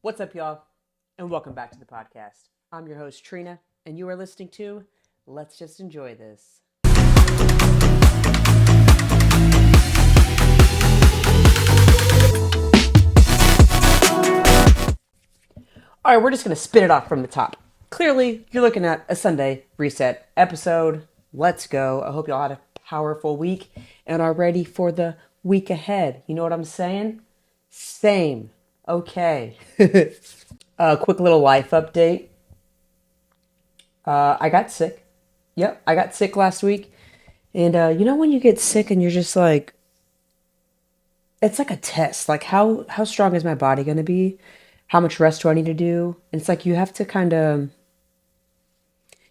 What's up, y'all? And welcome back to the podcast. I'm your host, Trina, and you are listening to Let's Just Enjoy This. All right, we're just going to spin it off from the top. Clearly, you're looking at a Sunday reset episode. Let's go. I hope y'all had a powerful week and are ready for the week ahead. You know what I'm saying? Same. Okay. A quick little life update. I got sick. Yep, I got sick last week. And you know when you get sick and you're just like, it's like a test. Like how strong is my body going to be? How much rest do I need to do? And it's like you have to kind of,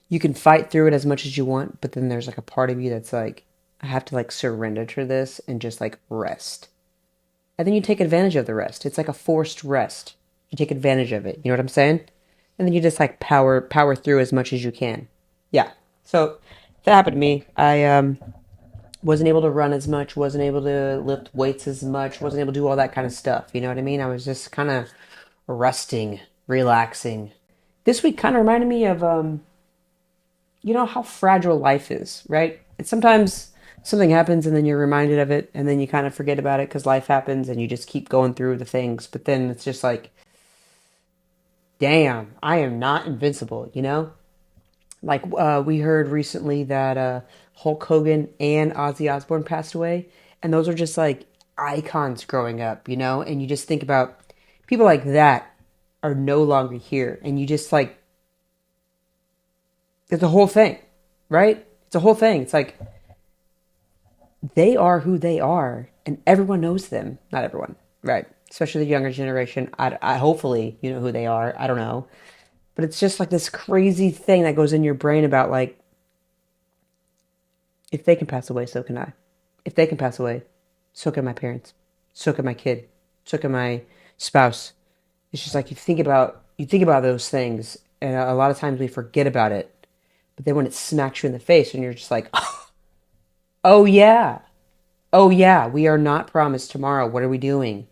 you can fight through it as much as you want, but then there's like a part of you that's like, I have to like surrender to this and just like rest. And then you take advantage of the rest. It's like a forced rest. You take advantage of it. You know what I'm saying? And then you just like power through as much as you can. Yeah. So that happened to me. I wasn't able to run as much, wasn't able to lift weights as much, wasn't able to do all that kind of stuff. You know what I mean? I was just kind of resting, relaxing. This week kind of reminded me of you know how fragile life is, right? And sometimes something happens and then you're reminded of it and then you kind of forget about it because life happens and you just keep going through the things. But then it's just like, damn, I am not invincible, you know? Like we heard recently that Hulk Hogan and Ozzy Osbourne passed away, and those are just like icons growing up, you know. And you just think about people like that are no longer here, and you just like it's a whole thing, right? It's a whole thing. It's like they are who they are, and everyone knows them. Not everyone, right? Especially the younger generation. I hopefully you know who they are. I don't know, but it's just like this crazy thing that goes in your brain about like if they can pass away, so can I. If they can pass away, so can my parents. So can my kid. So can my spouse. It's just like you think about those things, and a lot of times we forget about it. But then when it smacks you in the face, and you're just like, oh yeah, oh yeah, we are not promised tomorrow. What are we doing?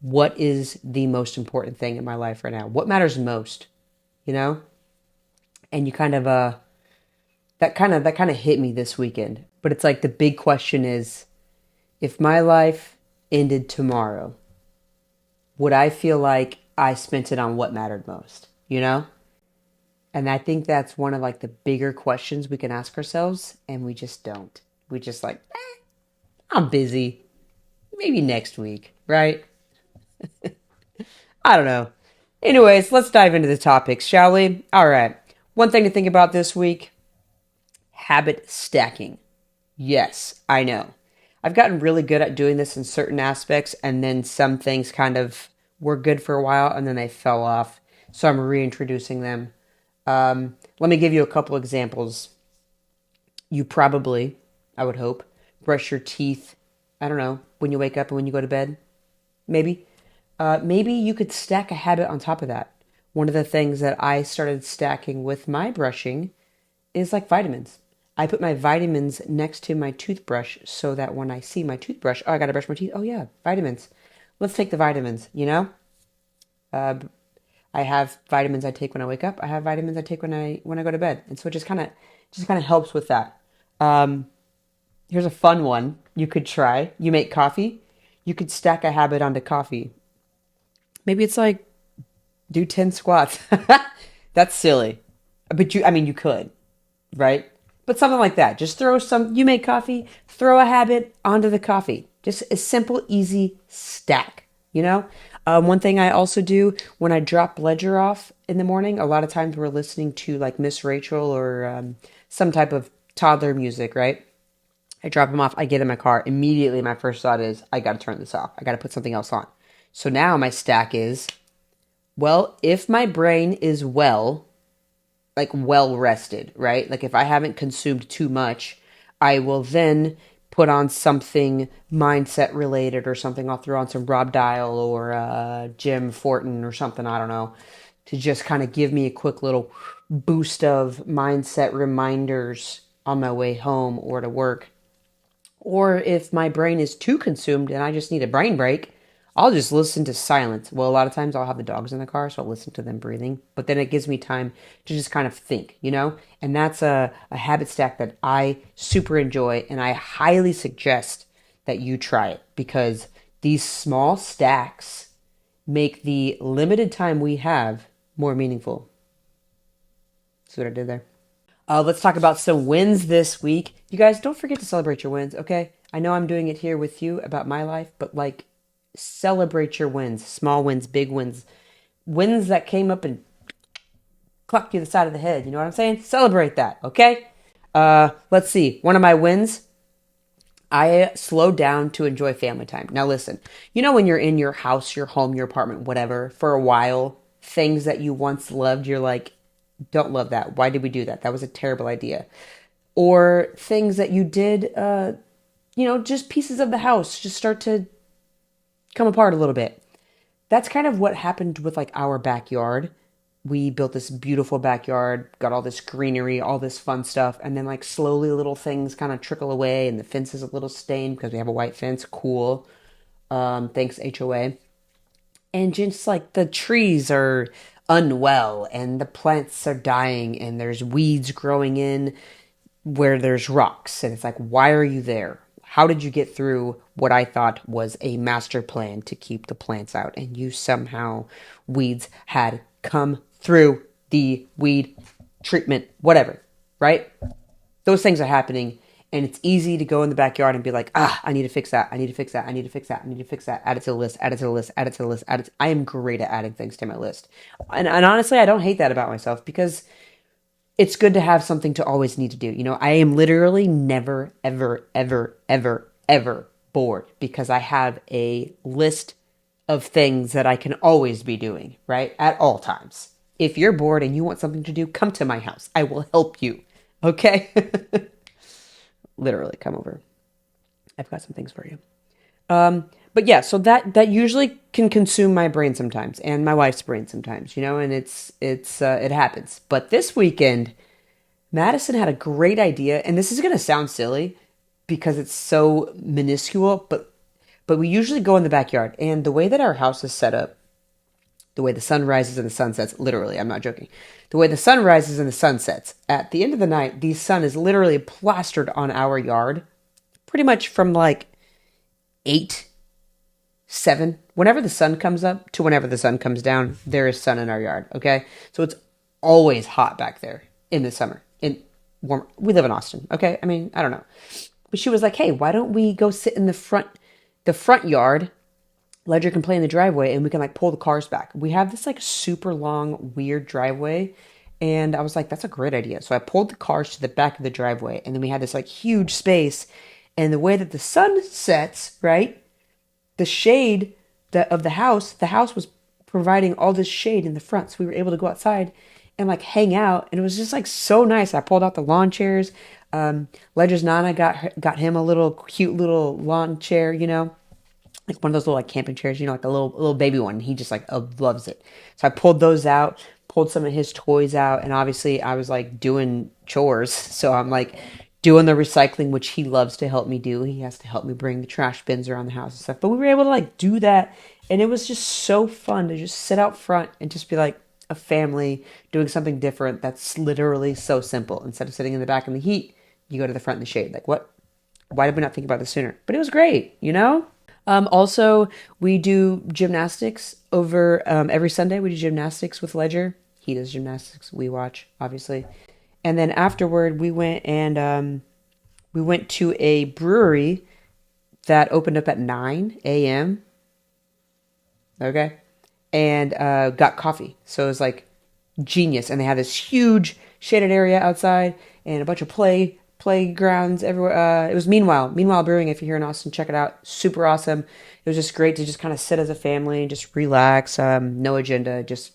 What is the most important thing in my life right now? What matters most? You know? And you kind of that kind of hit me this weekend. But it's like the big question is if my life ended tomorrow, would I feel like I spent it on what mattered most, you know? And I think that's one of like the bigger questions we can ask ourselves and we just don't. We just like, I'm busy. Maybe next week, right? I don't know. Anyways, let's dive into the topics, shall we? All right. One thing to think about this week, habit stacking. Yes, I know. I've gotten really good at doing this in certain aspects, and then some things kind of were good for a while, and then they fell off. So I'm reintroducing them. Let me give you a couple examples. You probably, I would hope, brush your teeth, I don't know, when you wake up and when you go to bed. Maybe. Maybe you could stack a habit on top of that. One of the things that I started stacking with my brushing is like vitamins. I put my vitamins next to my toothbrush so that when I see my toothbrush, oh, I gotta brush my teeth. Oh yeah, vitamins. Let's take the vitamins, you know? Uh, I have vitamins I take when I wake up. I have vitamins I take when I go to bed. And so it just kind of helps with that. Um, Here's a fun one you could try. You make coffee. You could stack a habit onto coffee. Maybe it's like do 10 squats. That's silly. But you could, right? But something like that. Just you make coffee, throw a habit onto the coffee. Just a simple, easy stack, you know? One thing I also do when I drop Ledger off in the morning, a lot of times we're listening to like Miss Rachel or some type of toddler music, right? I drop him off, I get in my car. Immediately, my first thought is, I got to turn this off. I got to put something else on. So now my stack is, well, if my brain is like well rested, right? Like if I haven't consumed too much, I will then put on something mindset related or something. I'll throw on some Rob Dial or Jim Fortin or something, I don't know, to just kind of give me a quick little boost of mindset reminders on my way home or to work. Or if my brain is too consumed and I just need a brain break, I'll just listen to silence. Well, a lot of times I'll have the dogs in the car, so I'll listen to them breathing. But then it gives me time to just kind of think, you know? And that's a habit stack that I super enjoy, and I highly suggest that you try it because these small stacks make the limited time we have more meaningful. See what I did there? Let's talk about some wins this week. You guys, don't forget to celebrate your wins, okay? I know I'm doing it here with you about my life, but like, celebrate your wins. Small wins, big wins. Wins that came up and clocked you the side of the head. You know what I'm saying? Celebrate that, okay? Let's see. One of my wins, I slowed down to enjoy family time. Now listen, you know when you're in your house, your home, your apartment, whatever, for a while, things that you once loved, you're like, don't love that. Why did we do that? That was a terrible idea. Or things that you did, just pieces of the house just start to come apart a little bit. That's kind of what happened with like our backyard. We built this beautiful backyard, got all this greenery, all this fun stuff, and then like slowly little things kind of trickle away, and the fence is a little stained because we have a white fence. Cool. Thanks HOA. And just like the trees are unwell, and the plants are dying, and there's weeds growing in where there's rocks, and it's like, why are you there? How did you get through what I thought was a master plan to keep the plants out? And you somehow, weeds had come through the weed treatment, whatever, right? Those things are happening. And it's easy to go in the backyard and be like, I need to fix that. I need to fix that. I need to fix that. I need to fix that. Add it to the list, add it to the list, add it to the list, add it. I am great at adding things to my list. And honestly, I don't hate that about myself because it's good to have something to always need to do. You know, I am literally never, ever, ever, ever, ever bored because I have a list of things that I can always be doing, right? At all times. If you're bored and you want something to do, come to my house. I will help you. Okay? Literally, come over. I've got some things for you. But yeah, so that usually can consume my brain sometimes and my wife's brain sometimes, you know, and it happens. But this weekend, Madison had a great idea, and this is going to sound silly because it's so minuscule, but we usually go in the backyard, and the way that our house is set up, the way the sun rises and the sun sets, literally, I'm not joking. The way the sun rises and the sun sets, at the end of the night, the sun is literally plastered on our yard, pretty much from like 8, 7, whenever the sun comes up to whenever the sun comes down, there is sun in our yard, okay? So it's always hot back there in the summer. We live in Austin, okay? I mean, I don't know. But she was like, hey, why don't we go sit in the front yard? Ledger can play in the driveway, and we can like pull the cars back. We have this like super long, weird driveway, and I was like, that's a great idea. So I pulled the cars to the back of the driveway, and then we had this like huge space, and the way that the sun sets, right, the shade of the house was providing all this shade in the front, so we were able to go outside and like hang out, and it was just like so nice. I pulled out the lawn chairs. Ledger's Nana got him a little cute little lawn chair, you know, like one of those little like camping chairs, you know, like a little baby one. He just like loves it. So I pulled those out, pulled some of his toys out, and obviously I was like doing chores. So I'm like doing the recycling, which he loves to help me do. He has to help me bring the trash bins around the house and stuff. But we were able to like do that, and it was just so fun to just sit out front and just be like a family doing something different. That's literally so simple. Instead of sitting in the back in the heat, you go to the front in the shade. Like, what? Why did we not think about this sooner? But it was great, you know? Also, we do gymnastics over every Sunday. We do gymnastics with Ledger. He does gymnastics. We watch, obviously. And then afterward, we went to a brewery that opened up at 9 a.m. Okay? And got coffee. So it was like genius. And they had this huge shaded area outside and a bunch of playgrounds everywhere. It was Meanwhile Brewing. If you're here in Austin, check it out. Super awesome. It was just great to just kind of sit as a family and just relax. No agenda. Just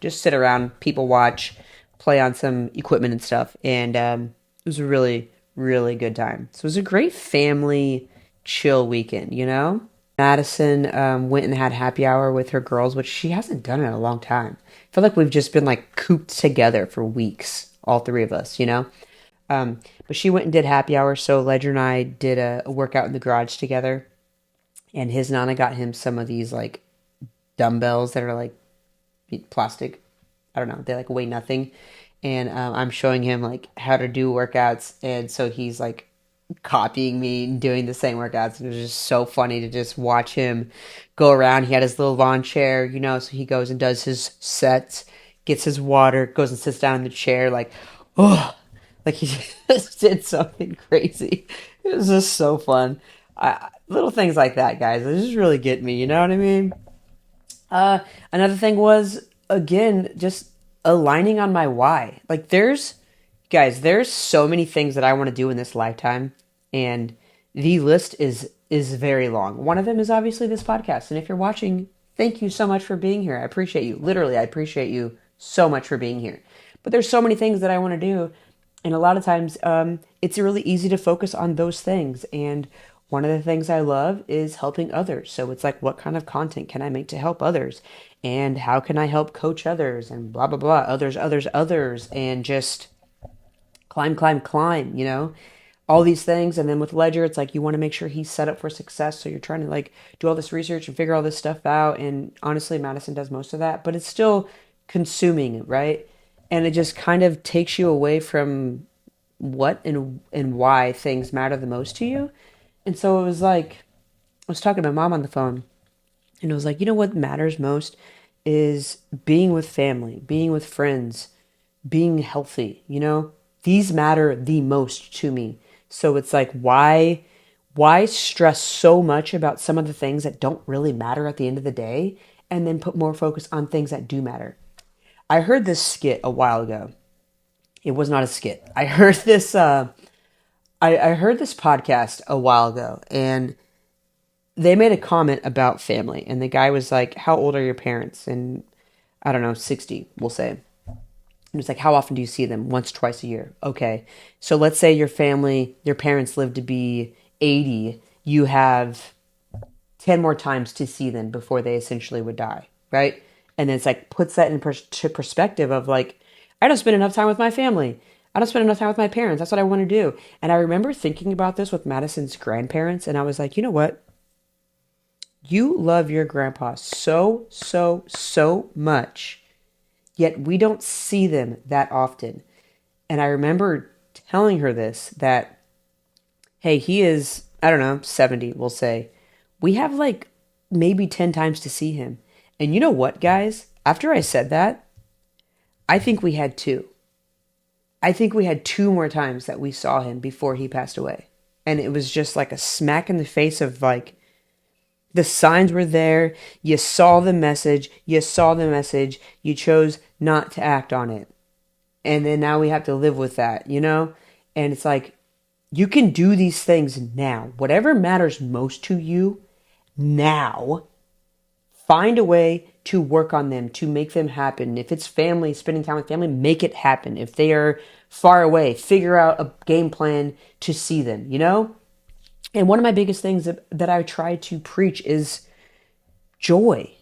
sit around, people watch, play on some equipment and stuff. And it was a really, really good time. So it was a great family chill weekend, you know? Madison went and had happy hour with her girls, which she hasn't done in a long time. I feel like we've just been like cooped together for weeks, all three of us, you know? But she went and did happy hour, so Ledger and I did a workout in the garage together. and his nana got him some of these like dumbbells that are like plastic. I don't know. They like weigh nothing. And I'm showing him like how to do workouts. And so he's like copying me and doing the same workouts. And it was just so funny to just watch him go around. He had his little lawn chair, so he goes and does his sets, gets his water, goes and sits down in the chair, like, oh, like he just did something crazy. It was just so fun. Little things like that, guys, they just really get me. You know what I mean? Another thing was, again, just aligning on my why. Like, there's so many things that I want to do in this lifetime, and the list is very long. One of them is obviously this podcast. And if you're watching, thank you so much for being here. I appreciate you. Literally, I appreciate you so much for being here. But there's so many things that I want to do, and a lot of times, it's really easy to focus on those things. And one of the things I love is helping others. So it's like, what kind of content can I make to help others? And how can I help coach others? And blah, blah, blah. Others. And just climb, all these things. And then with Ledger, it's like you want to make sure he's set up for success. So you're trying to like do all this research and figure all this stuff out. And honestly, Madison does most of that, but it's still consuming, right? And it just kind of takes you away from what and why things matter the most to you. And so it was like, I was talking to my mom on the phone, and it was like, what matters most is being with family, being with friends, being healthy. These matter the most to me. So it's like, why stress so much about some of the things that don't really matter at the end of the day, and then put more focus on things that do matter? I heard this skit a while ago. It was not a skit. I heard this. I heard this podcast a while ago, and they made a comment about family. And the guy was like, "How old are your parents?" And I don't know, 60, we'll say. And it's like, "How often do you see them?" "Once, twice a year." "Okay, so let's say your parents live to be 80. You have 10 more times to see them before they essentially would die, right?" And then it's like, puts that in perspective of like, I don't spend enough time with my family. I don't spend enough time with my parents. That's what I want to do. And I remember thinking about this with Madison's grandparents, and I was like, you know what? You love your grandpa so, so, so much, yet we don't see them that often. And I remember telling her this, that, hey, he is, I don't know, 70, we'll say. We have like maybe 10 times to see him. And you know what, guys? After I said that, I think we had two. I think we had two more times that we saw him before he passed away. And it was just like a smack in the face of like, the signs were there. You saw the message. You chose not to act on it. And then now we have to live with that. And it's like, you can do these things now. Whatever matters most to you now, find a way to work on them, to make them happen. If it's family, spending time with family, make it happen. If they are far away, figure out a game plan to see them. And one of my biggest things that I try to preach is joy.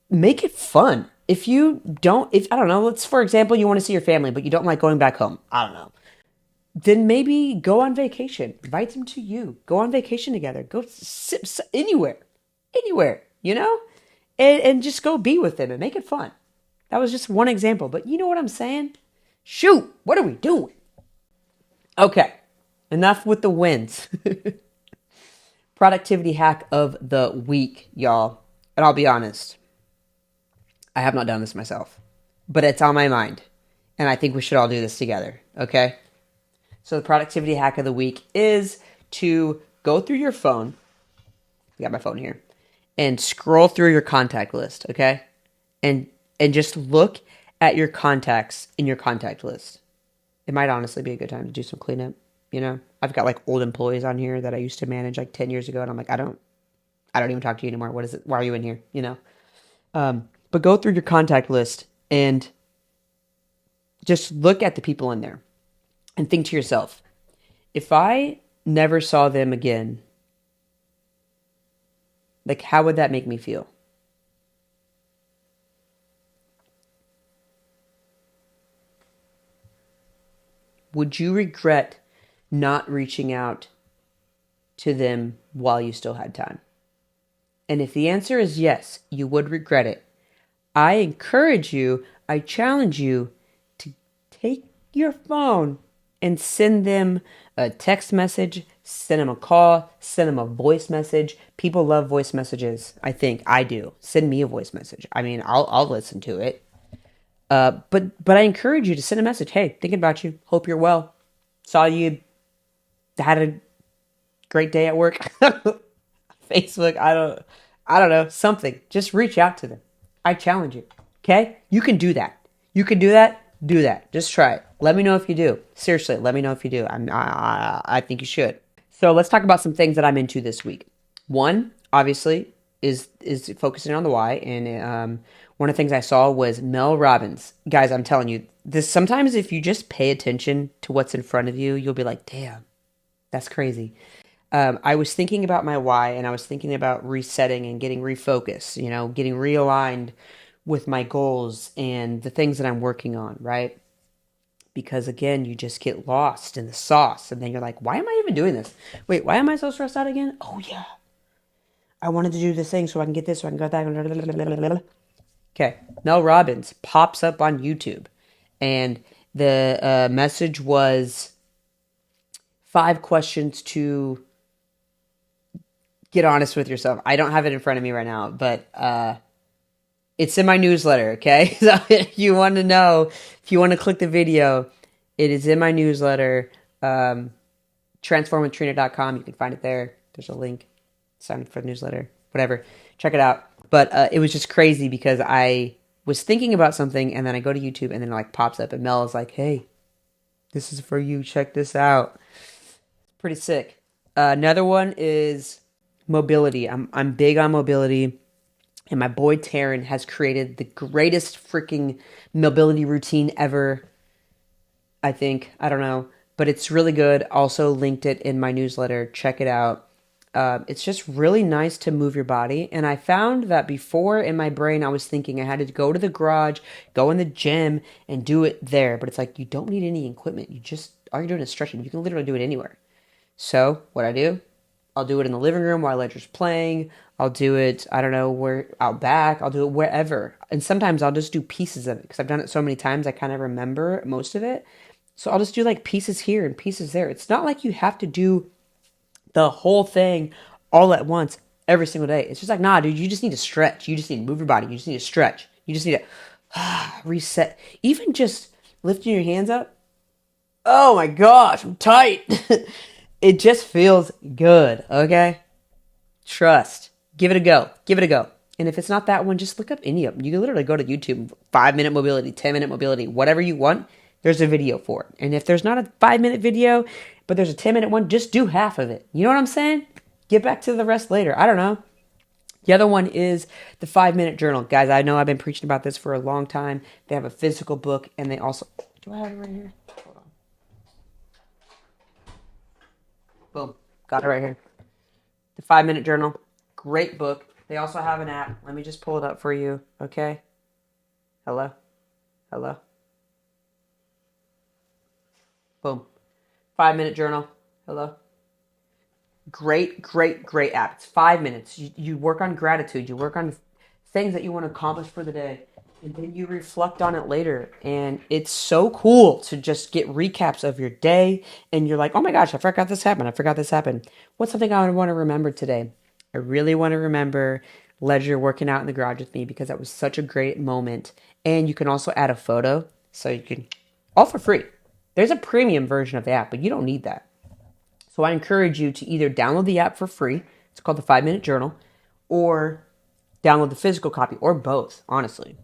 Make it fun. If I don't know, let's, for example, you want to see your family, but you don't like going back home. I don't know. Then maybe go on vacation. Invite them to you. Go on vacation together. Go sit anywhere, and just go be with them and make it fun. That was just one example, but you know what I'm saying? Shoot, what are we doing? Okay, enough with the wins. Productivity hack of the week, y'all. And I'll be honest, I have not done this myself, but it's on my mind. And I think we should all do this together, okay? So the productivity hack of the week is to go through your phone. I got my phone here. And scroll through your contact list, okay? And just look at your contacts in your contact list. It might honestly be a good time to do some cleanup, I've got like old employees on here that I used to manage like 10 years ago, and I'm like, I don't even talk to you anymore. What is it? Why are you in here? But go through your contact list and just look at the people in there and think to yourself, if I never saw them again, like, how would that make me feel? Would you regret not reaching out to them while you still had time? And if the answer is yes, you would regret it. I encourage you, I challenge you to take your phone and send them a text message, send them a call, send them a voice message. People love voice messages. I think I do. Send me a voice message. I mean, I'll listen to it. But I encourage you to send a message. Hey, thinking about you. Hope you're well. Saw you had a great day at work. Facebook. I don't know. Something. Just reach out to them. I challenge you. Okay? You can do that. You can do that. Do that. Just try it. Let me know if you do. Seriously, let me know if you do. I think you should. So let's talk about some things that I'm into this week. One, obviously, is focusing on the why, and one of the things I saw was Mel Robbins. Guys, I'm telling you, this sometimes if you just pay attention to what's in front of you, you'll be like, damn, that's crazy. I was thinking about my why, and I was thinking about resetting and getting refocused, getting realigned with my goals and the things that I'm working on, right? Because again, you just get lost in the sauce, and then you're like, why am I even doing this? Wait, why am I so stressed out again? Oh, yeah. I wanted to do this thing so I can get this, so I can go that. Okay, Mel Robbins pops up on YouTube, and the message was 5 questions to get honest with yourself. I don't have it in front of me right now, but it's in my newsletter, okay? So if you want to know, if you want to click the video, it is in my newsletter, transformwithtrina.com. You can find it there. There's a link. Sign up for the newsletter. Whatever. Check it out. But it was just crazy because I was thinking about something, and then I go to YouTube, and then it like pops up, and Mel is like, hey, this is for you. Check this out. It's pretty sick. Another one is mobility. I'm big on mobility. And my boy Taryn has created the greatest freaking mobility routine ever, I think. I don't know. But it's really good. Also linked it in my newsletter. Check it out. It's just really nice to move your body. And I found that before in my brain, I was thinking I had to go to the garage, go in the gym, and do it there. But it's like you don't need any equipment. All you're doing is stretching. You can literally do it anywhere. So what I do, I'll do it in the living room while Ledger's playing. I'll do it, I don't know, where out back. I'll do it wherever. And sometimes I'll just do pieces of it because I've done it so many times I kind of remember most of it. So I'll just do like pieces here and pieces there. It's not like you have to do the whole thing all at once every single day. It's just like, nah, dude, you just need to stretch. You just need to move your body. You just need to stretch. You just need to reset. Even just lifting your hands up. Oh my gosh, I'm tight. It just feels good, okay? Trust. Give it a go. Give it a go. And if it's not that one, just look up any of them. You can literally go to YouTube, 5-minute mobility, 10-minute mobility, whatever you want. There's a video for it. And if there's not a 5-minute video, but there's a 10-minute one, just do half of it. You know what I'm saying? Get back to the rest later. I don't know. The other one is the 5-minute journal. Guys, I know I've been preaching about this for a long time. They have a physical book, and they also... Do I have it right here? Hold on. Boom. Got it right here. The 5-minute journal. Great book. They also have an app. Let me just pull it up for you. Okay? Hello? Hello? Boom. 5-minute journal. Hello? Great, great, great app. It's 5 minutes. You work on gratitude. You work on things that you want to accomplish for the day. And then you reflect on it later. And it's so cool to just get recaps of your day. And you're like, oh my gosh, I forgot this happened. I forgot this happened. What's something I want to remember today? I really want to remember Ledger working out in the garage with me because that was such a great moment. And you can also add a photo. So you can, all for free. There's a premium version of the app, but you don't need that. So I encourage you to either download the app for free. It's called the 5-minute journal. Or download the physical copy. Or both, honestly.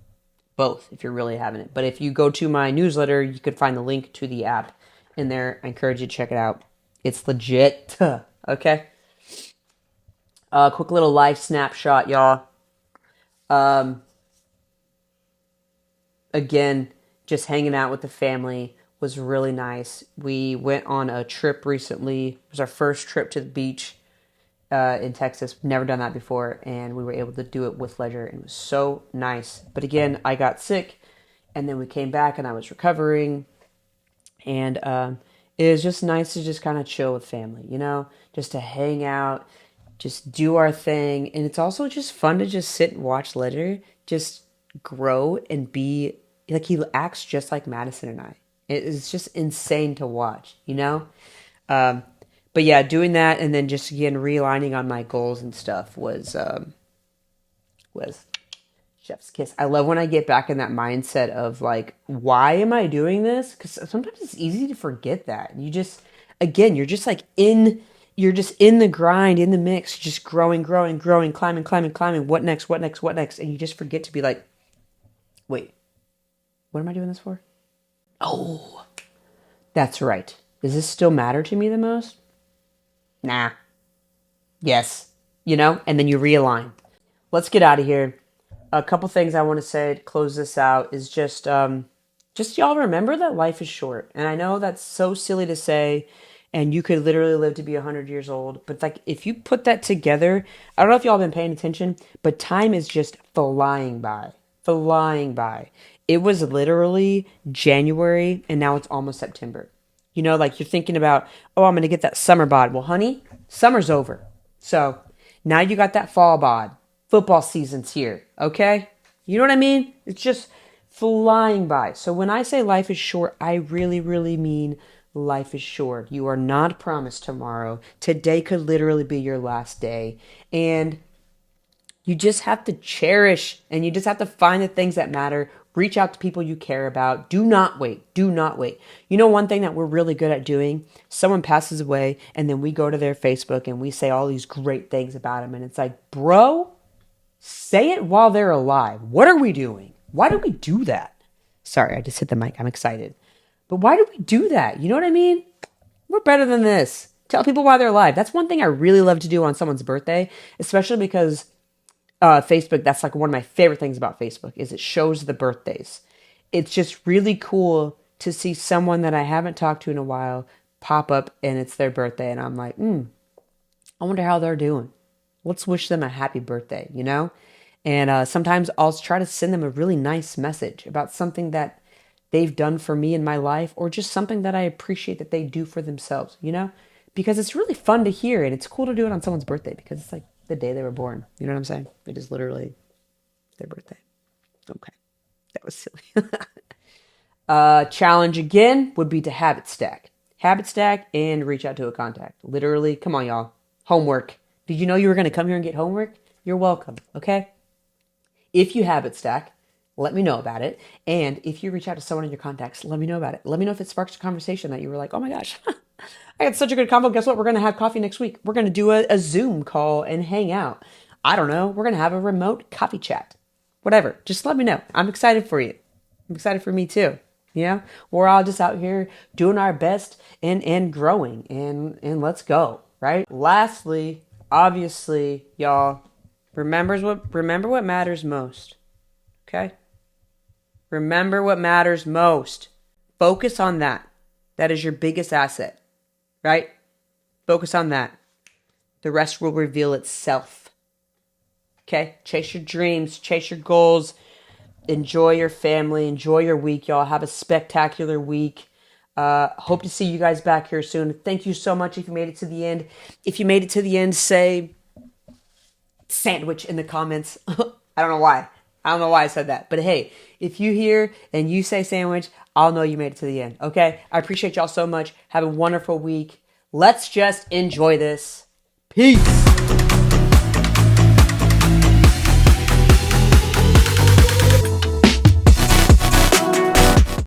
Both, if you're really having it. But if you go to my newsletter, you could find the link to the app in there. I encourage you to check it out. It's legit. Okay? Quick little life snapshot, y'all. Again, just hanging out with the family was really nice. We went on a trip recently. It was our first trip to the beach in Texas. Never done that before, and we were able to do it with Ledger, and it was so nice. But again, I got sick, and then we came back, and I was recovering, and it was just nice to just kind of chill with family, just to hang out, just do our thing. And it's also just fun to just sit and watch Ledger just grow and be like he acts just like Madison and I. It's just insane to watch, you know? Um, but yeah, doing that and then just again realigning on my goals and stuff was chef's kiss. I love when I get back in that mindset of like, why am I doing this? Because sometimes it's easy to forget that. You just, again, you're just in the grind, in the mix, just growing, growing, growing, climbing, climbing, climbing. What next? What next? What next? And you just forget to be like, wait, what am I doing this for? Oh, that's right. Does this still matter to me the most? Nah. Yes. You know, and then you realign. Let's get out of here. A couple things I want to say to close this out is just y'all remember that life is short. And I know that's so silly to say, and you could literally live to be 100 years old. But like, if you put that together, I don't know if y'all been paying attention, but time is just flying by, flying by. It was literally January, and now it's almost September. You know, like you're thinking about, oh, I'm going to get that summer bod. Well, honey, summer's over. So now you got that fall bod. Football season's here, okay? You know what I mean? It's just flying by. So when I say life is short, I really, really mean life is short. You are not promised tomorrow. Today could literally be your last day. And you just have to cherish and you just have to find the things that matter. Reach out to people you care about. Do not wait. Do not wait. You know, one thing that we're really good at doing, someone passes away and then we go to their Facebook and we say all these great things about them. And it's like, bro, say it while they're alive. What are we doing? Why do we do that? Sorry, I just hit the mic. I'm excited. But why do we do that? You know what I mean? We're better than this. Tell people why they're alive. That's one thing I really love to do on someone's birthday, especially because Facebook, that's like one of my favorite things about Facebook is it shows the birthdays. It's just really cool to see someone that I haven't talked to in a while pop up and it's their birthday. And I'm like, I wonder how they're doing. Let's wish them a happy birthday, you know? And sometimes I'll try to send them a really nice message about something that they've done for me in my life or just something that I appreciate that they do for themselves, you know? Because it's really fun to hear and it's cool to do it on someone's birthday because it's like the day they were born. You know what I'm saying? It is literally their birthday. Okay. That was silly. Challenge again would be to habit stack. Habit stack and reach out to a contact. Literally, come on, y'all. Homework. Did you know you were going to come here and get homework? You're welcome, okay? If you habit stack, let me know about it. And if you reach out to someone in your contacts, let me know about it. Let me know if it sparks a conversation that you were like, oh my gosh, I had such a good convo. Guess what? We're going to have coffee next week. We're going to do a Zoom call and hang out. I don't know. We're going to have a remote coffee chat. Whatever. Just let me know. I'm excited for you. I'm excited for me too. You know, we're all just out here doing our best and growing and let's go, right? Lastly, obviously, y'all, remember what matters most. Okay? Remember what matters most. Focus on that. That is your biggest asset. Right? Focus on that. The rest will reveal itself. Okay? Chase your dreams, chase your goals, enjoy your family, enjoy your week, y'all. Have a spectacular week. Hope to see you guys back here soon. Thank you so much if you made it to the end. If you made it to the end, say sandwich in the comments. I don't know why. I don't know why I said that. But hey, if you hear and you say sandwich, I'll know you made it to the end. Okay? I appreciate y'all so much. Have a wonderful week. Let's just enjoy this. Peace.